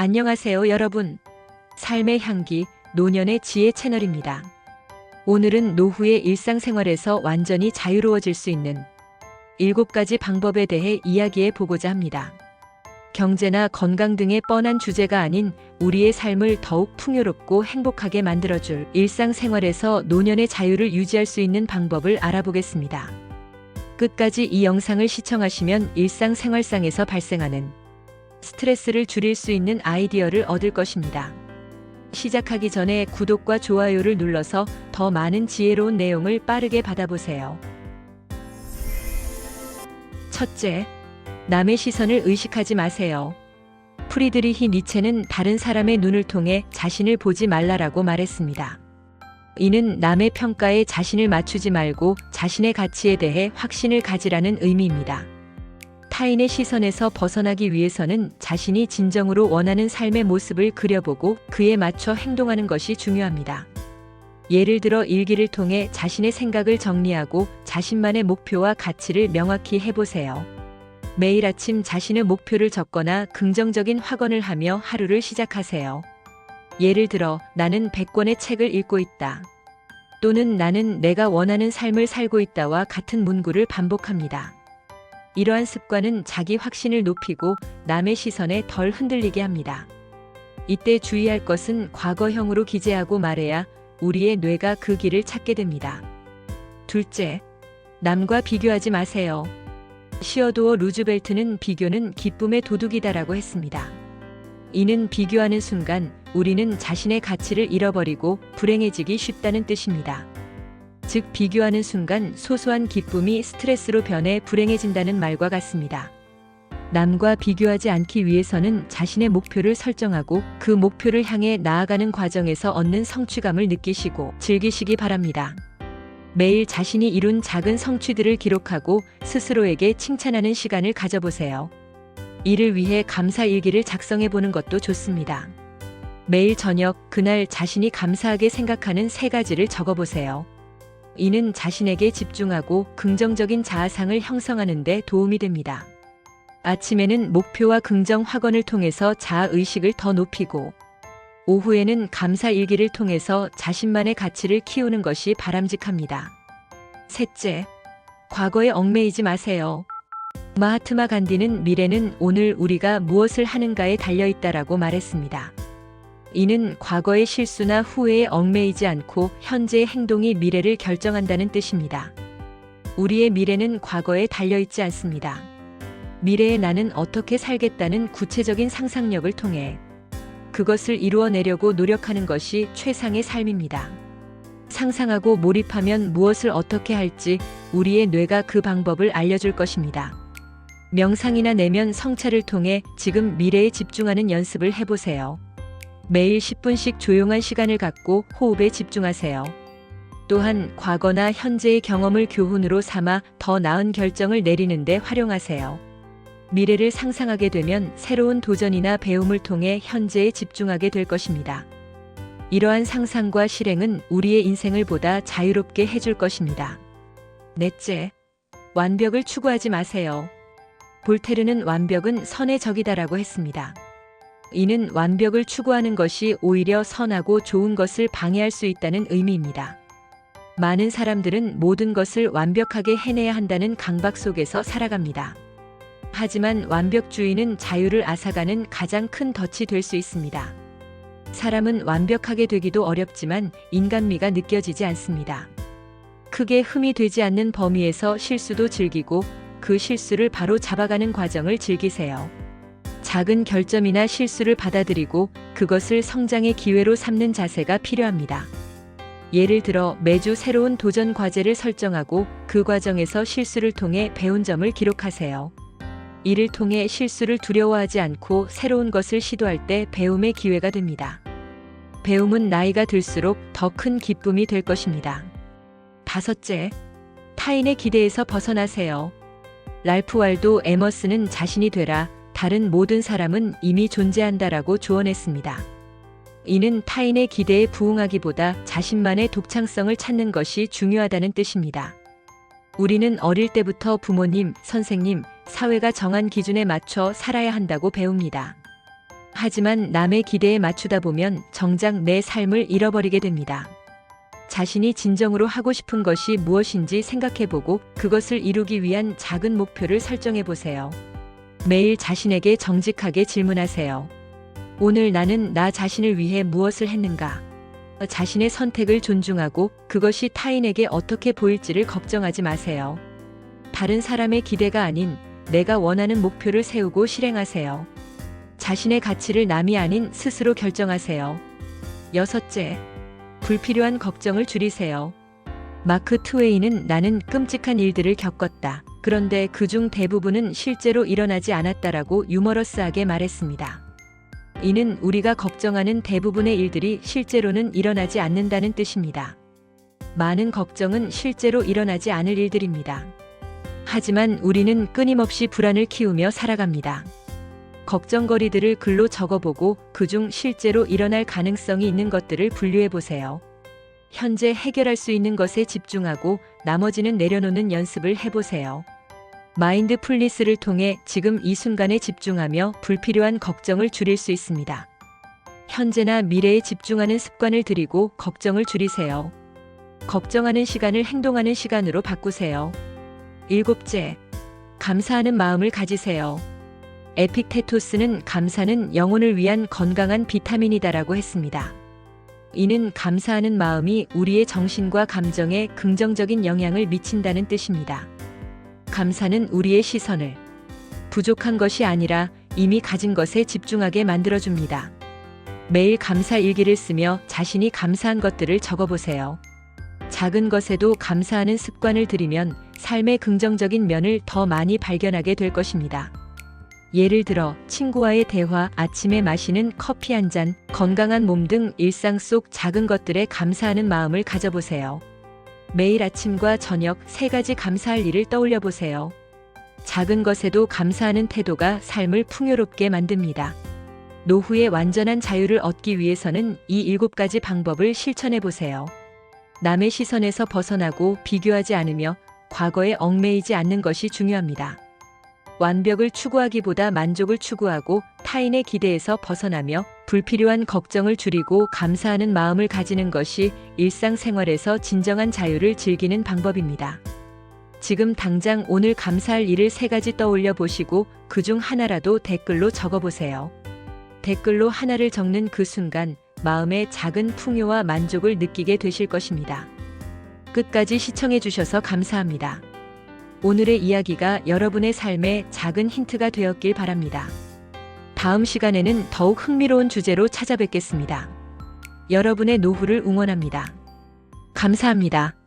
안녕하세요, 여러분. 삶의 향기, 노년의 지혜 채널입니다. 오늘은 노후의 일상생활에서 완전히 자유로워질 수 있는 7가지 방법에 대해 이야기해 보고자 합니다. 경제나 건강 등의 뻔한 주제가 아닌 우리의 삶을 더욱 풍요롭고 행복하게 만들어줄 일상생활에서 노년의 자유를 유지할 수 있는 방법을 알아보겠습니다. 끝까지 이 영상을 시청하시면 일상생활상에서 발생하는 스트레스를 줄일 수 있는 아이디어를 얻을 것입니다. 시작하기 전에 구독과 좋아요를 눌러서 더 많은 지혜로운 내용을 빠르게 받아보세요. 첫째, 남의 시선을 의식하지 마세요. 프리드리히 니체는 다른 사람의 눈을 통해 자신을 보지 말라라고 말했습니다. 이는 남의 평가에 자신을 맞추지 말고 자신의 가치에 대해 확신을 가지라는 의미입니다. 타인의 시선에서 벗어나기 위해서는 자신이 진정으로 원하는 삶의 모습을 그려보고 그에 맞춰 행동하는 것이 중요합니다. 예를 들어 일기를 통해 자신의 생각을 정리하고 자신만의 목표와 가치를 명확히 해보세요. 매일 아침 자신의 목표를 적거나 긍정적인 확언을 하며 하루를 시작하세요. 예를 들어 나는 100권의 책을 읽고 있다. 또는 나는 내가 원하는 삶을 살고 있다와 같은 문구를 반복합니다. 이러한 습관은 자기 확신을 높이고 남의 시선에 덜 흔들리게 합니다. 이때 주의할 것은 과거형으로 기재하고 말해야 우리의 뇌가 그 길을 찾게 됩니다. 둘째, 남과 비교하지 마세요. 시어도어 루즈벨트는 비교는 기쁨의 도둑이다라고 했습니다. 이는 비교하는 순간 우리는 자신의 가치를 잃어버리고 불행해지기 쉽다는 뜻입니다. 즉 비교하는 순간 소소한 기쁨이 스트레스로 변해 불행해진다는 말과 같습니다. 남과 비교하지 않기 위해서는 자신의 목표를 설정하고 그 목표를 향해 나아가는 과정에서 얻는 성취감을 느끼시고 즐기시기 바랍니다. 매일 자신이 이룬 작은 성취들을 기록하고 스스로에게 칭찬하는 시간을 가져보세요. 이를 위해 감사 일기를 작성해 보는 것도 좋습니다. 매일 저녁 그날 자신이 감사하게 생각하는 3가지를 적어보세요. 이는 자신에게 집중하고 긍정적인 자아상을 형성하는 데 도움이 됩니다. 아침에는 목표와 긍정 확언을 통해서 자아의식을 더 높이고 오후에는 감사 일기를 통해서 자신만의 가치를 키우는 것이 바람직합니다. 셋째, 과거에 얽매이지 마세요. 마하트마 간디는 미래는 오늘 우리가 무엇을 하는가에 달려있다라고 말했습니다. 이는 과거의 실수나 후회에 얽매이지 않고 현재의 행동이 미래를 결정한다는 뜻입니다. 우리의 미래는 과거에 달려있지 않습니다. 미래의 나는 어떻게 살겠다는 구체적인 상상력을 통해 그것을 이루어내려고 노력하는 것이 최상의 삶입니다. 상상하고 몰입하면 무엇을 어떻게 할지 우리의 뇌가 그 방법을 알려줄 것입니다. 명상이나 내면 성찰을 통해 지금 미래에 집중하는 연습을 해보세요. 매일 10분씩 조용한 시간을 갖고 호흡에 집중하세요. 또한 과거나 현재의 경험을 교훈으로 삼아 더 나은 결정을 내리는 데 활용하세요. 미래를 상상하게 되면 새로운 도전이나 배움을 통해 현재에 집중하게 될 것입니다. 이러한 상상과 실행은 우리의 인생을 보다 자유롭게 해줄 것입니다. 넷째, 완벽을 추구하지 마세요. 볼테르는 완벽은 선의 적이다라고 했습니다. 이는 완벽을 추구하는 것이 오히려 선하고 좋은 것을 방해할 수 있다는 의미입니다. 많은 사람들은 모든 것을 완벽하게 해내야 한다는 강박 속에서 살아갑니다. 하지만 완벽주의는 자유를 앗아가는 가장 큰 덫이 될 수 있습니다. 사람은 완벽하게 되기도 어렵지만 인간미가 느껴지지 않습니다. 크게 흠이 되지 않는 범위에서 실수도 즐기고 그 실수를 바로 잡아가는 과정을 즐기세요. 작은 결점이나 실수를 받아들이고 그것을 성장의 기회로 삼는 자세가 필요합니다. 예를 들어 매주 새로운 도전 과제를 설정하고 그 과정에서 실수를 통해 배운 점을 기록하세요. 이를 통해 실수를 두려워하지 않고 새로운 것을 시도할 때 배움의 기회가 됩니다. 배움은 나이가 들수록 더 큰 기쁨이 될 것입니다. 다섯째, 타인의 기대에서 벗어나세요. 랄프 waldo 에머슨은 자신이 되라, 다른 모든 사람은 이미 존재한다라고 조언했습니다. 이는 타인의 기대에 부응하기보다 자신만의 독창성을 찾는 것이 중요하다는 뜻입니다. 우리는 어릴 때부터 부모님, 선생님, 사회가 정한 기준에 맞춰 살아야 한다고 배웁니다. 하지만 남의 기대에 맞추다 보면 정작 내 삶을 잃어버리게 됩니다. 자신이 진정으로 하고 싶은 것이 무엇인지 생각해보고 그것을 이루기 위한 작은 목표를 설정해보세요. 매일 자신에게 정직하게 질문하세요. 오늘 나는 나 자신을 위해 무엇을 했는가? 자신의 선택을 존중하고 그것이 타인에게 어떻게 보일지를 걱정하지 마세요. 다른 사람의 기대가 아닌 내가 원하는 목표를 세우고 실행하세요. 자신의 가치를 남이 아닌 스스로 결정하세요. 6째, 불필요한 걱정을 줄이세요. 마크 트웨이는 나는 끔찍한 일들을 겪었다. 그런데 그중 대부분은 실제로 일어나지 않았다라고 유머러스하게 말했습니다. 이는 우리가 걱정하는 대부분의 일들이 실제로는 일어나지 않는다는 뜻입니다. 많은 걱정은 실제로 일어나지 않을 일들입니다. 하지만 우리는 끊임없이 불안을 키우며 살아갑니다. 걱정거리들을 글로 적어보고 그중 실제로 일어날 가능성이 있는 것들을 분류해보세요. 현재 해결할 수 있는 것에 집중하고 나머지는 내려놓는 연습을 해보세요. 마인드풀니스를 통해 지금 이 순간에 집중하며 불필요한 걱정을 줄일 수 있습니다. 현재나 미래에 집중하는 습관을 들이고 걱정을 줄이세요. 걱정하는 시간을 행동하는 시간으로 바꾸세요. 7째, 감사하는 마음을 가지세요. 에픽테토스는 감사는 영혼을 위한 건강한 비타민이다라고 했습니다. 이는 감사하는 마음이 우리의 정신과 감정에 긍정적인 영향을 미친다는 뜻입니다. 감사는 우리의 시선을 부족한 것이 아니라 이미 가진 것에 집중하게 만들어줍니다. 매일 감사 일기를 쓰며 자신이 감사한 것들을 적어보세요. 작은 것에도 감사하는 습관을 들이면 삶의 긍정적인 면을 더 많이 발견하게 될 것입니다. 예를 들어 친구와의 대화, 아침에 마시는 커피 한 잔, 건강한 몸 등 일상 속 작은 것들에 감사하는 마음을 가져보세요. 매일 아침과 저녁 3가지 감사할 일을 떠올려 보세요. 작은 것에도 감사하는 태도가 삶을 풍요롭게 만듭니다. 노후의 완전한 자유를 얻기 위해서는 이 7가지 방법을 실천해 보세요. 남의 시선에서 벗어나고 비교하지 않으며 과거에 얽매이지 않는 것이 중요합니다. 완벽을 추구하기보다 만족을 추구하고 타인의 기대에서 벗어나며 불필요한 걱정을 줄이고 감사하는 마음을 가지는 것이 일상생활에서 진정한 자유를 즐기는 방법입니다. 지금 당장 오늘 감사할 일을 3가지 떠올려 보시고 그중 하나라도 댓글로 적어보세요. 댓글로 하나를 적는 그 순간 마음의 작은 풍요와 만족을 느끼게 되실 것입니다. 끝까지 시청해 주셔서 감사합니다. 오늘의 이야기가 여러분의 삶에 작은 힌트가 되었길 바랍니다. 다음 시간에는 더욱 흥미로운 주제로 찾아뵙겠습니다. 여러분의 노후를 응원합니다. 감사합니다.